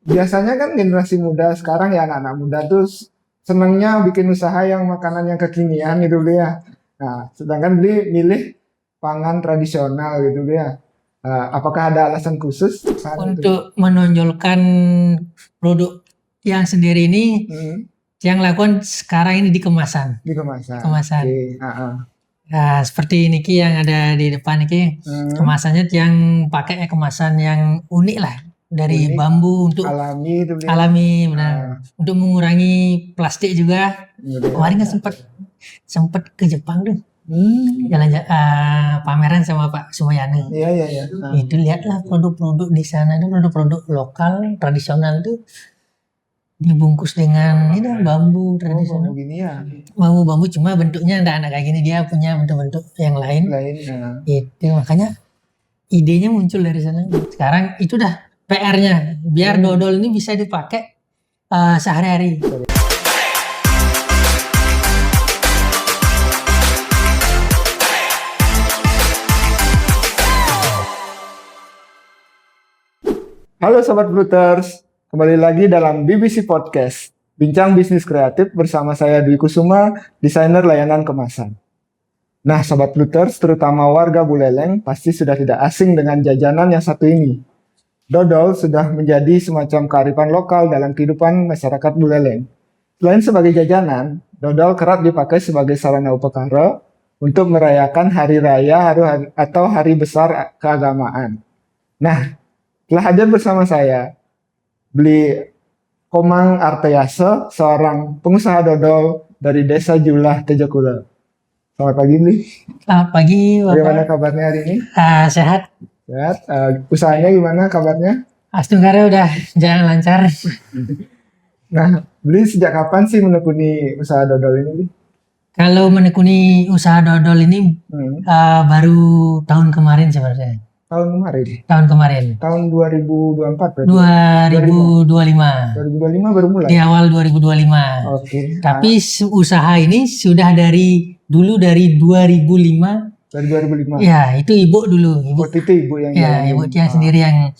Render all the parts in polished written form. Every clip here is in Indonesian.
biasanya kan generasi muda sekarang ya anak-anak muda tuh senangnya bikin usaha yang makanan yang kekinian gitu Bli ya. Nah, sedangkan Bli milih pangan tradisional gitu Bli ya. Apakah ada alasan khusus saat itu? Untuk menonjolkan produk yang sendiri ini, yang lakukan sekarang ini di kemasan. Di kemasan. Kemasan. Oke. Nah, seperti niki yang ada di depan niki, kemasannya yang pakai kemasan yang unik lah, dari Unik, bambu untuk alami itu Bli ya. alami, benar. Untuk mengurangi plastik juga. Kemarin kan sempat ke Jepang tuh. Jalan pameran sama Pak Sumayani. Iya. Itu lihatlah produk-produk di sana itu, produk-produk lokal tradisional itu dibungkus dengan ini bambu tradisional. Bambu gini ya. Bambu cuma bentuknya enggak kayak gini, dia punya bentuk-bentuk yang lain. Itu makanya idenya muncul dari sana. Sekarang itu dah PR-nya, biar dodol ini bisa dipakai sehari-hari. Halo Sobat Bruters, kembali lagi dalam BBC Podcast, Bincang Bisnis Kreatif bersama saya Dwi Kusuma, desainer layanan kemasan. Nah Sobat Bruters, terutama warga Buleleng pasti sudah tidak asing dengan jajanan yang satu ini. Dodol sudah menjadi semacam kearifan lokal dalam kehidupan masyarakat Buleleng. Selain sebagai jajanan, dodol kerap dipakai sebagai sarana upakara untuk merayakan hari raya atau hari besar keagamaan. Nah, telah hadir bersama saya Bli Komang Artayase, seorang pengusaha dodol dari Desa Julah, Tejakula. Selamat pagi Bli. Selamat pagi Bapak. Bagaimana kabarnya hari ini? Sehat. Sehat. Usahanya gimana kabarnya? Astungkara udah jalan lancar. Nah, Bli sejak kapan sih menekuni usaha dodol ini Bli? Kalau menekuni usaha dodol ini baru tahun kemarin sebenarnya. Tahun kemarin? Tahun 2024 berarti? 2025. 2025 baru mulai? Di awal 2025. Oke. Tapi usaha ini sudah dari 2005. Dari 2005? Ya, itu ibu dulu. Itu ibu yang ibu yang sendiri yang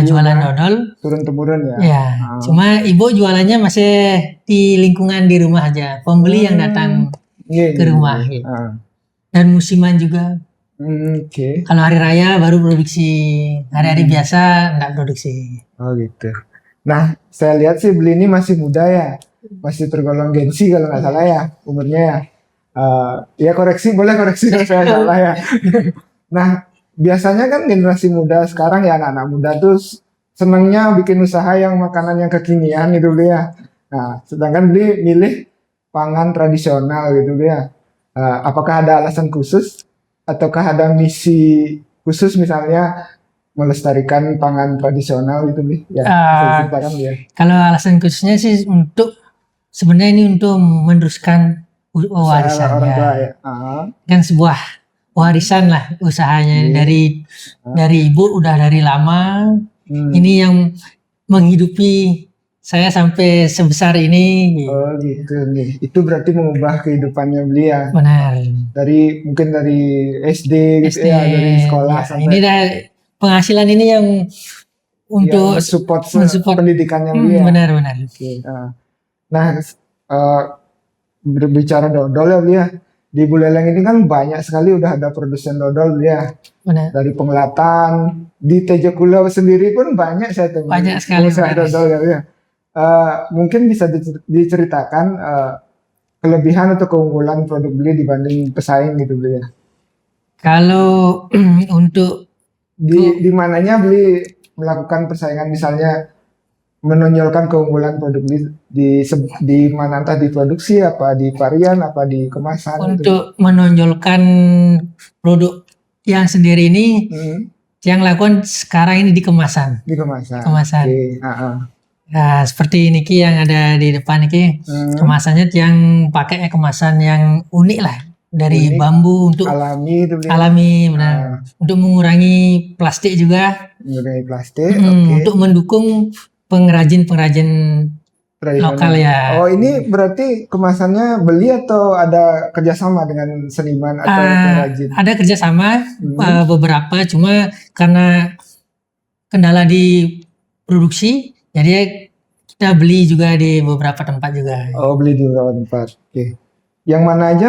jualan dodol. Turun-temurun ya? Ya, cuma ibu jualannya masih di lingkungan di rumah aja. Pembeli yang datang ke rumah. Gitu. Dan musiman juga. Kalau hari raya baru produksi, hari-hari biasa enggak produksi. Oh gitu. Nah, saya lihat sih Bli ini masih muda ya, masih tergolong Gen Z kalau nggak salah ya umurnya ya. Ya boleh koreksi kalau saya salah ya. Nah, biasanya kan generasi muda sekarang ya anak-anak muda tuh senangnya bikin usaha yang makanan yang kekinian gitu Bli ya. Nah, sedangkan Bli milih pangan tradisional gitu Bli ya. Apakah ada alasan khusus? Ataukah ada misi khusus misalnya melestarikan pangan tradisional gitu Bli? Ya, bisa ceritakan ya. Kalau alasan khususnya sih sebenarnya ini untuk meneruskan warisan orang tua ya. Kan sebuah warisan lah usahanya dari ibu udah dari lama. Ini yang menghidupi saya sampai sebesar ini. Oh gitu nih. Itu berarti mengubah kehidupannya Bli ya. Benar. Mungkin dari SD gitu ya, dari sekolah sampai. Ini penghasilan ini yang untuk mensupport pendidikannya Bli ya. Benar. Okay. Nah, berbicara dodol ya Bli ya. Di Buleleng ini kan banyak sekali udah ada produsen dodol Bli ya. Benar. Dari Penglatan, di Tejakula sendiri pun banyak saya temui. Banyak sekali dodol ya Bli ya. Mungkin bisa diceritakan kelebihan atau keunggulan produk Bli dibanding pesaing gitu Bli ya. Kalau untuk di mananya Bli melakukan persaingan, misalnya menonjolkan keunggulan produk Bli di mana, entah di produksi apa di varian apa di kemasan. Untuk menonjolkan produk yang sendiri ini, yang lakukan sekarang ini di kemasan. Di kemasan. Okay. Nah, seperti niki yang ada di depan niki, kemasannya yang pakai kemasan yang unik lah, dari bambu untuk alami itu alami, benar. Untuk mengurangi plastik juga. Mengurangi plastik. Untuk mendukung pengrajin lokal ya. Oh, ini berarti kemasannya beli atau ada kerjasama dengan seniman atau pengrajin? Ada kerjasama beberapa, cuma karena kendala di produksi. Jadi kita beli juga di beberapa tempat juga. Oh, beli di beberapa tempat. Oke. Yang mana aja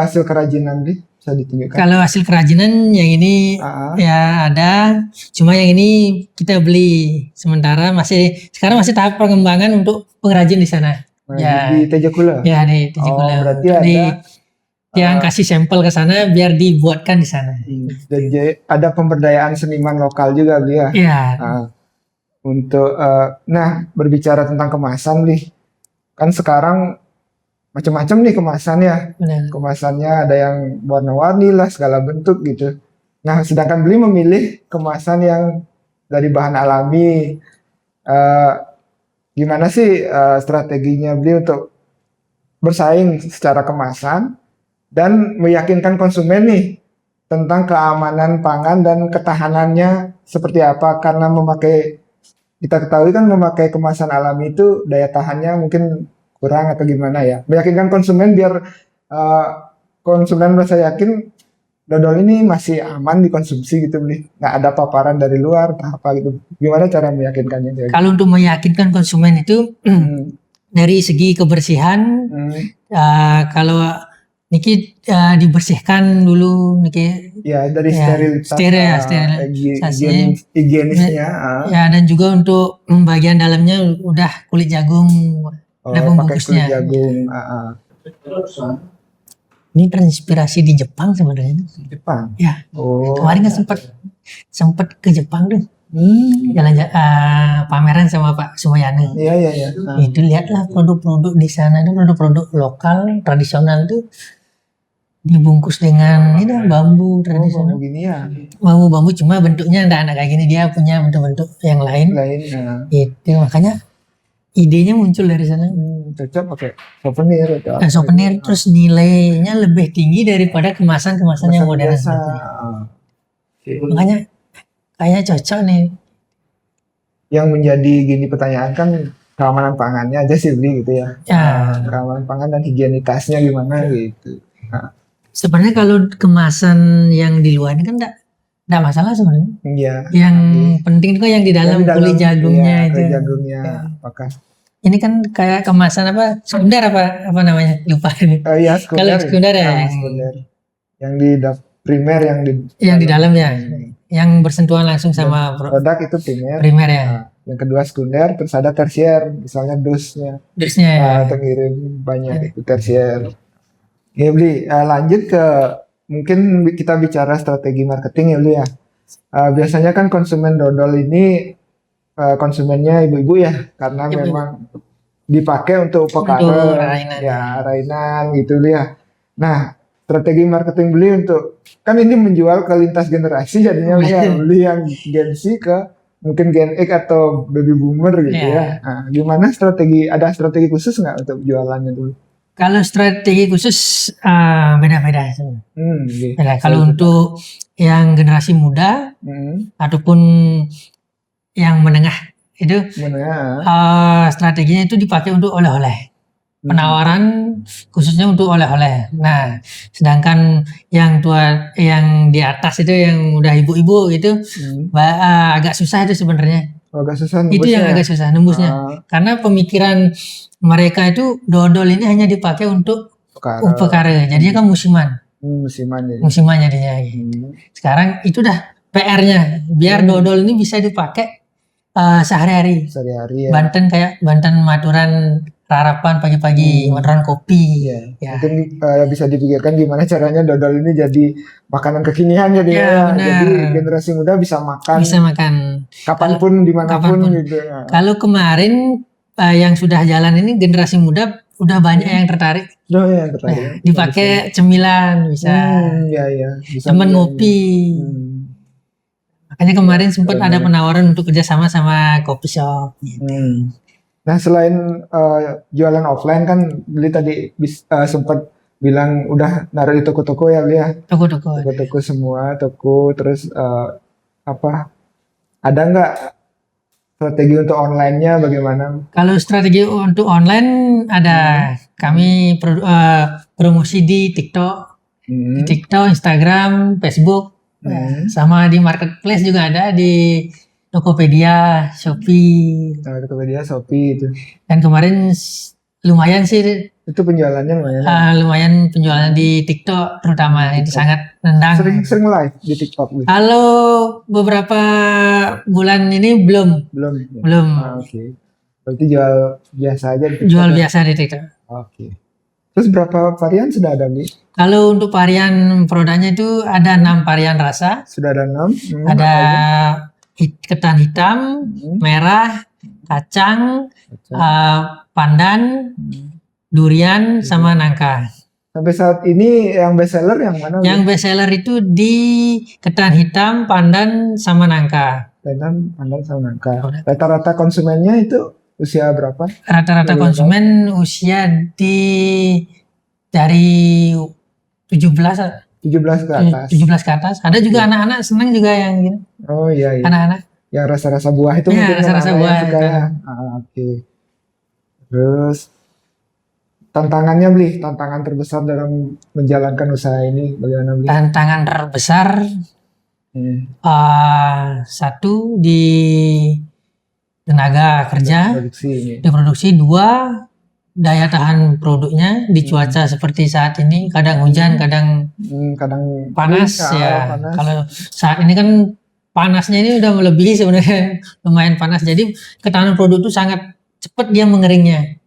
hasil kerajinan Bli? Bisa ditunjukkan? Kalau hasil kerajinan yang ini ya ada, cuma yang ini kita beli. Sementara sekarang masih tahap pengembangan untuk pengrajin di sana. Ya, di Tejakula. Ya, di Tejakula. Oh, berarti ada yang kasih sampel ke sana biar dibuatkan di sana. Jadi ada pemberdayaan seniman lokal juga Bli ya. Iya. Untuk berbicara tentang kemasan nih, kan sekarang macam-macam nih kemasannya. Benar. Kemasannya ada yang warna-warni lah, segala bentuk gitu. Nah, sedangkan Bli memilih kemasan yang dari bahan alami. Gimana sih strateginya Bli untuk bersaing secara kemasan dan meyakinkan konsumen nih tentang keamanan pangan dan ketahanannya seperti apa? Karena kita ketahui kan memakai kemasan alami itu daya tahannya mungkin kurang atau gimana ya. Meyakinkan konsumen biar konsumen merasa yakin dodol ini masih aman dikonsumsi gitu Bli. Nggak ada paparan dari luar atau apa gitu. Gimana cara meyakinkannya? Kalau untuk meyakinkan konsumen itu dari segi kebersihan, kalau niki dibersihkan dulu niki. Ya, dari higienisnya. Ya, dan juga untuk bagian dalamnya udah kulit jagung, ada pembungkusnya. Kulit jagung. Ini terinspirasi di Jepang sebenarnya. Jepang. Ya. Kemarin kan sempat ke Jepang tuh. Jalan pameran sama Pak Sumayana. Iya. Itu lihatlah produk-produk di sana, itu produk-produk lokal tradisional tuh dibungkus dengan ini bambu tradisional. Begini ya. Bambu cuma bentuknya enggak kayak gini, dia punya bentuk-bentuk yang lain. Itu makanya idenya muncul dari sana. Cocok pakai souvenir atau souvenir terus nilainya lebih tinggi daripada kemasan-kemasan yang modern seperti ini. Makanya kayaknya cocok nih. Yang menjadi pertanyaan kan keamanan pangannya aja sih Bli gitu ya. Keamanan pangan dan higienitasnya gimana gitu. Sebenarnya kalau kemasan yang di luar ini kan enggak masalah sebenarnya. Iya. Yang penting itu kan yang di dalam kulit jagungnya itu. Kulit jagungnya apakah? Ini kan kayak kemasan sekunder apa namanya, lupa ini. Iya, sekunder. Kalau sekunder ya. Sekunder. Yang di primer yang di dalam ya. Yang bersentuhan langsung sama produk itu primer. Primer ya. Yang kedua sekunder, terus ada tersier, misalnya dosnya. Dosnya ya. Atau ngirim banyak itu tersier. Ya Bli, lanjut ke mungkin kita bicara strategi marketing ya Bli ya. Biasanya kan konsumen dodol ini konsumennya ibu-ibu ya, karena memang dipakai untuk rainan gitu ya. Nah, strategi marketing Bli untuk kan ini menjual ke lintas generasi, jadinya beli yang Gen Z ke mungkin Gen X atau baby boomer gitu ya. Nah, gimana ada strategi khusus nggak untuk jualannya dulu? Kalau strategi khusus beda-beda. Kalau untuk yang generasi muda ataupun yang menengah itu strateginya itu dipakai untuk oleh-oleh, penawaran khususnya untuk oleh-oleh. Nah, sedangkan yang tua, yang di atas itu yang udah ibu-ibu itu agak susah itu sebenarnya. Agak susah nembusnya. Itu yang agak susah nembusnya, karena pemikiran mereka itu dodol ini hanya dipakai untuk upekara, jadinya kan musiman. Musiman jadinya. Sekarang itu dah PR-nya, biar dodol ini bisa dipakai sehari-hari ya. Banten Maduran Rarapan pagi-pagi, Maduran kopi. Ya. Mungkin bisa dipikirkan gimana caranya dodol ini jadi makanan kekinian jadi generasi muda bisa makan. Kapanpun dimanapun gitu. Kalau kemarin yang sudah jalan ini generasi muda udah banyak yang tertarik. Dipakai cemilan bisa. Bisa temen ngopi. Makanya kemarin sempat ada penawaran untuk kerjasama sama kopi shop. Nah, selain jualan offline kan Bli tadi sempat bilang udah naruh di toko-toko ya Bli ya. Toko-toko semua, terus ada nggak strategi untuk online-nya bagaimana? Kalau strategi untuk online ada, kami promosi di TikTok, Instagram, Facebook. Sama di marketplace juga ada, di Tokopedia, Shopee. Tokopedia, Shopee itu. Dan kemarin lumayan sih. Itu penjualannya lumayan. Lumayan penjualannya di TikTok terutama itu sangat nendang. Sering live di TikTok. Kalau beberapa bulan ini belum. Oke. Berarti jual biasa aja di TikTok. Jual biasa di TikTok. Oke. Terus berapa varian sudah ada nih? Kalau untuk varian produknya itu ada 6 varian rasa. Sudah ada 6. Ada ketan hitam, merah, kacang, pandan, durian, sama nangka. Sampai saat ini yang best seller yang mana? Yang best seller itu di ketan hitam, pandan, sama nangka. Pandan sama nangka. Rata-rata konsumennya itu usia berapa? Rata-rata konsumen usia dari 17 ke atas. 17 ke atas. Ada juga anak-anak senang juga yang gitu. Oh iya. Anak-anak. Yang rasa-rasa buah itu mungkin rasa-rasa buah. Oke. Terus tantangan terbesar dalam menjalankan usaha ini bagaimana, Bli? Tantangan terbesar satu di tenaga kerja, di produksi. 2 daya tahan produknya di cuaca seperti saat ini, kadang hujan, kadang panas ya. Panas. Kalau saat ini kan panasnya ini udah melebihi sebenarnya, lumayan panas. Jadi ketahanan produk itu sangat cepat dia mengeringnya.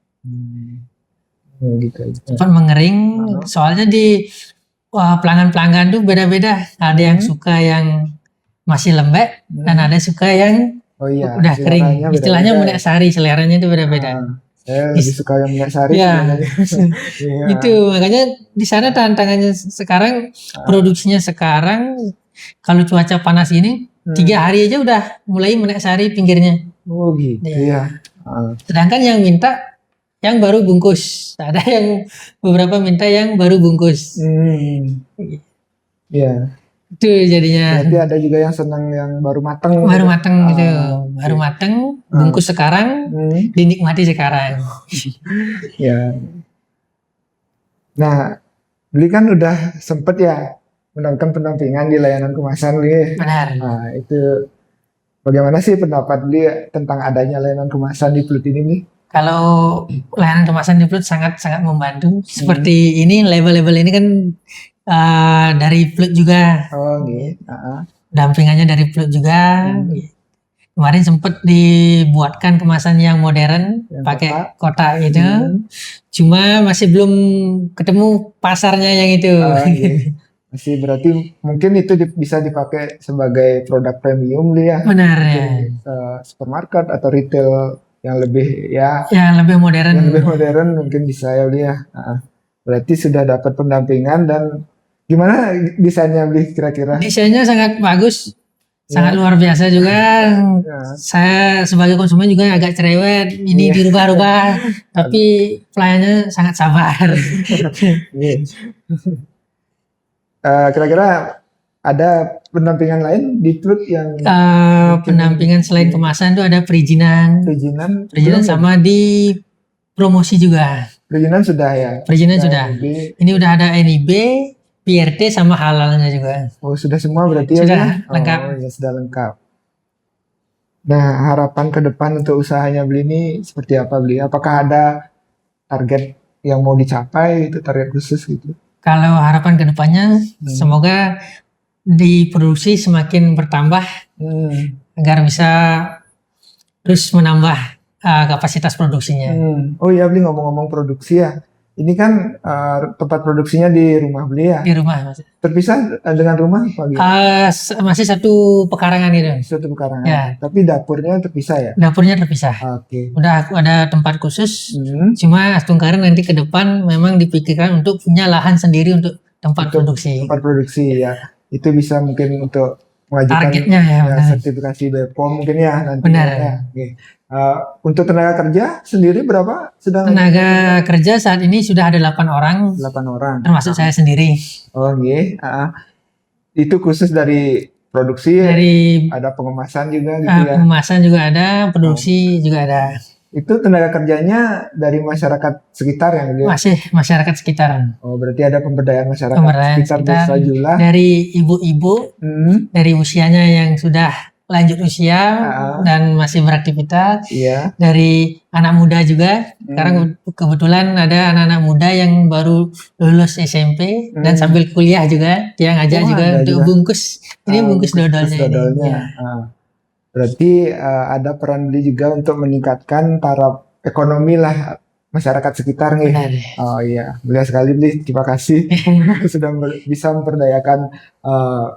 Cepat mengering, soalnya di pelanggan-pelanggan tuh beda-beda. Ada yang suka yang masih lembek dan ada suka yang udah kering. Istilahnya minyak sari, seleranya itu beda-beda. Saya lebih suka yang minyak sari. Itu makanya di sana tantangannya sekarang, produksinya sekarang kalau cuaca panas ini 3 hari aja udah mulai minyak sari pinggirnya. Oh gitu ya. Sedangkan yang minta yang baru bungkus, ada yang beberapa minta yang baru bungkus. Iya. Itu jadinya. Berarti ada juga yang senang yang baru mateng. Baru mateng gitu. Baru mateng, bungkus sekarang, dinikmati sekarang. Ya. Nah, Bli kan udah sempet ya melakukan pendampingan di layanan kemasan, Bli. Benar. Nah, itu bagaimana sih pendapat Bli tentang adanya layanan kemasan di Plut ini, Bli? Kalau layanan kemasan di Plut sangat-sangat membantu. Seperti ini, label-label ini kan dari Plut juga. Oh gitu. Dampingannya dari Plut juga. Kemarin sempat dibuatkan kemasan yang modern, pakai kotak gitu. Cuma masih belum ketemu pasarnya yang itu. Masih berarti mungkin itu bisa dipakai sebagai produk premium ya. Benar ya. Supermarket atau retail yang lebih yang lebih modern. Yang lebih modern mungkin bisa ya, Bli ya. Berarti sudah dapat pendampingan. Dan gimana desainnya, Bli, kira-kira? Desainnya sangat bagus, sangat luar biasa juga. Saya sebagai konsumen juga agak cerewet, ini dirubah-rubah, tapi pelayannya sangat sabar. Kira-kira ada pendampingan lain di Plut yang pendampingan selain kemasan itu ada perizinan sama di promosi juga. Perizinan sudah ya? Perizinan sudah. Ini udah ada NIB, PRT sama halalnya juga. Oh, sudah semua berarti sudah ya? Lengkap. Oh, ya sudah lengkap. Nah, harapan ke depan untuk usahanya Bli ini seperti apa, Bli? Apakah ada target yang mau dicapai, itu target khusus gitu? Kalau harapan ke depannya semoga diproduksi semakin bertambah agar bisa terus menambah kapasitas produksinya. Oh iya, Bli, ngomong-ngomong produksi ya. Ini kan tempat produksinya di rumah Bli ya? Di rumah, Mas. Terpisah dengan rumah apa gitu? Masih satu pekarangan gitu. Satu pekarangan. Ya. Tapi dapurnya terpisah ya? Dapurnya terpisah. Oke. Udah ada tempat khusus. Cuma Astungkaren nanti ke depan memang dipikirkan untuk punya lahan sendiri untuk tempat produksi. Tempat produksi ya. Itu bisa mungkin untuk mengajukan targetnya ya, sertifikasi BPOM mungkin ya nanti. Benar. Ya. Oke. Untuk tenaga kerja sendiri berapa? Tenaga kerja saat ini sudah ada 8 orang. 8 orang. Termasuk saya sendiri. Oh iya. Itu khusus dari produksi. Ada pengemasan juga gitu ya. Pengemasan juga ada, produksi juga ada. Itu tenaga kerjanya dari masyarakat sekitar ya? Gitu? Masih masyarakat sekitar. Oh, berarti ada pemberdayaan masyarakat sekitar desa Jula. Dari ibu-ibu, dari usianya yang sudah lanjut usia dan masih beraktivitas. Iya. Dari anak muda juga. Sekarang kebetulan ada anak-anak muda yang baru lulus SMP dan sambil kuliah juga. Dia ngajak juga untuk juga bungkus. Ini bungkus dodolnya ini. Ya. Berarti ada peran Beli juga untuk meningkatkan taraf ekonomi lah masyarakat sekitar nih. Benar. Oh iya, mulia sekali Beli. Terima kasih sudah bisa memperdayakan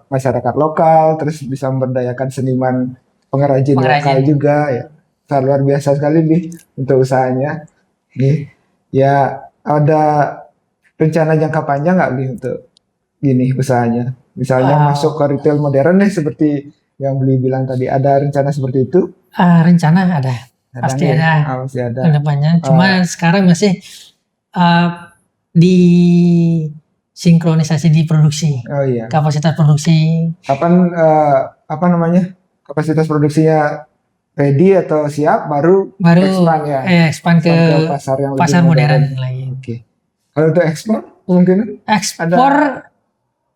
masyarakat lokal, terus bisa memperdayakan seniman pengrajin lokal juga ya. Luar biasa sekali Beli untuk usahanya. Nih, ya ada rencana jangka panjang nggak Beli untuk gini usahanya? Misalnya masuk ke retail modern nih seperti yang Beli bilang tadi, ada rencana seperti itu? Rencana ada. Pasti ada ke depannya. Cuma sekarang masih di sinkronisasi di produksi. Oh iya. Kapasitas produksi. Kapan kapasitas produksinya ready atau siap baru expand ya? Expand ke pasar yang lebih modern lagi. Oke. Kalau untuk ekspor mungkin? Ekspor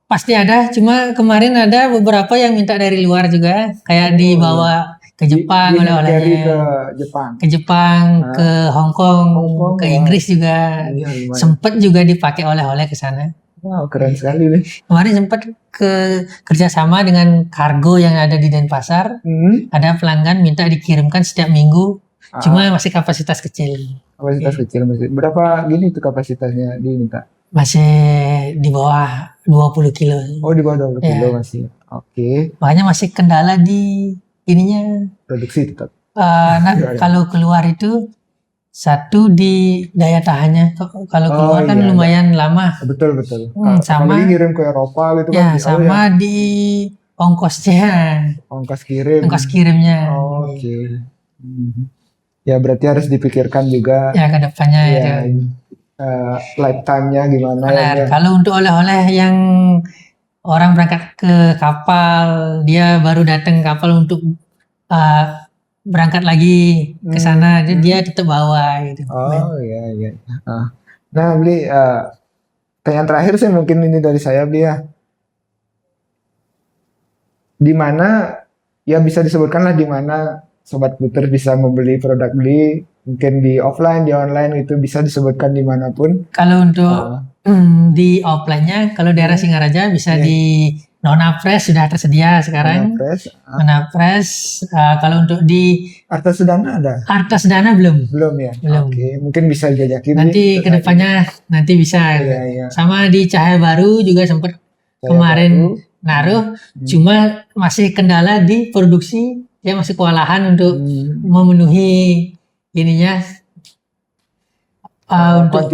pasti ada. Cuma kemarin ada beberapa yang minta dari luar juga, kayak dibawa ke Jepang oleh-olehnya, ke Jepang, ke Hong Kong, ke Inggris juga, sempat juga dipakai oleh-oleh ke sana. Wow, keren sekali nih. Kemarin sempat kerjasama dengan kargo yang ada di Denpasar, ada pelanggan minta dikirimkan setiap minggu, cuma masih kapasitas kecil. Kapasitas kecil masih. Berapa gini tuh kapasitasnya diminta? Masih di bawah 20 kilo. Oh, di bawah 20 kilo masih. Oke. Makanya masih kendala di ininya produksi tetap. Kalau keluar itu satu di daya tahannya. Kalau keluar kan lumayan lama. Betul. Sama ngirim ke Eropa gitu kan. Sama di ongkosnya. Ongkos kirimnya. Oke. Ya berarti harus dipikirkan juga. Ya ke depannya ya. Lifetime-nya gimana. Benar. Kalau untuk oleh-oleh yang orang berangkat ke kapal, dia baru datang kapal untuk berangkat lagi ke sana, dia tetap bawa gitu. Oh iya. Nah Beli, pertanyaan terakhir sih mungkin ini dari saya Beli ya. Di mana ya bisa disebutkan lah di mana Sobat Bluter bisa membeli produk Beli, mungkin di offline, di online itu bisa disebutkan dimanapun. Kalau untuk di offline-nya, kalau daerah Singaraja bisa di Nona Fresh sudah tersedia sekarang. Nona Fresh. Kalau untuk di Arta Sedana ada? Arta Sedana belum. Belum ya? Belum. Oke, mungkin bisa dijajakin. Nanti kedepannya nanti bisa. Iya. Sama di Cahaya Baru juga sempat kemarin naruh. Cuma masih kendala di produksi. Dia masih kewalahan untuk memenuhi ininya. Untuk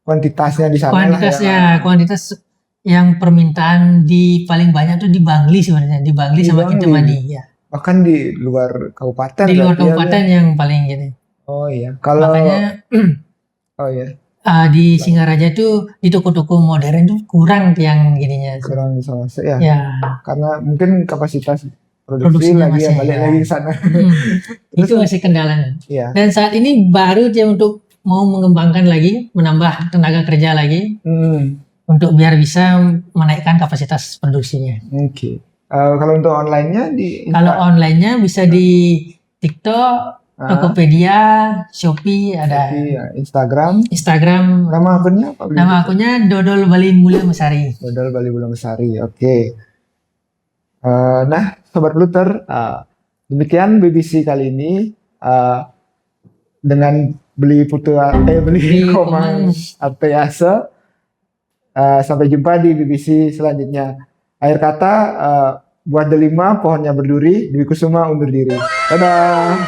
kuantitasnya di sana. Kuantitas yang permintaan di paling banyak tuh di Bangli sebenarnya, di Bangli sama Kintamani ya. Bahkan di luar kabupaten. Di luar kabupaten yang paling gini. Oh iya. Kalau makanya di Singaraja tuh di toko-toko modern tuh kurang yang gininya. Kurang ya. Karena mungkin kapasitas produksi lagi balik lagi ke sana. Itu masih kendalanya. Ya. Dan saat ini baru dia untuk mau mengembangkan lagi, menambah tenaga kerja lagi. Untuk biar bisa menaikkan kapasitas produksinya. Oke. Kalau untuk online-nya Kalau online-nya bisa di TikTok, Tokopedia, Shopee ada. Instagram. Nama akunnya apa? Nama akunnya Dodol Bali Mulia Mesari. Dodol Bali Mulia Mesari. Oke. Nah, Sobat Bluter, demikian BBC kali ini dengan beli Komang Arteyase. Sampai jumpa di BBC selanjutnya. Akhir kata, buat delima pohonnya berduri, Dwi Kusuma undur diri. Dadah.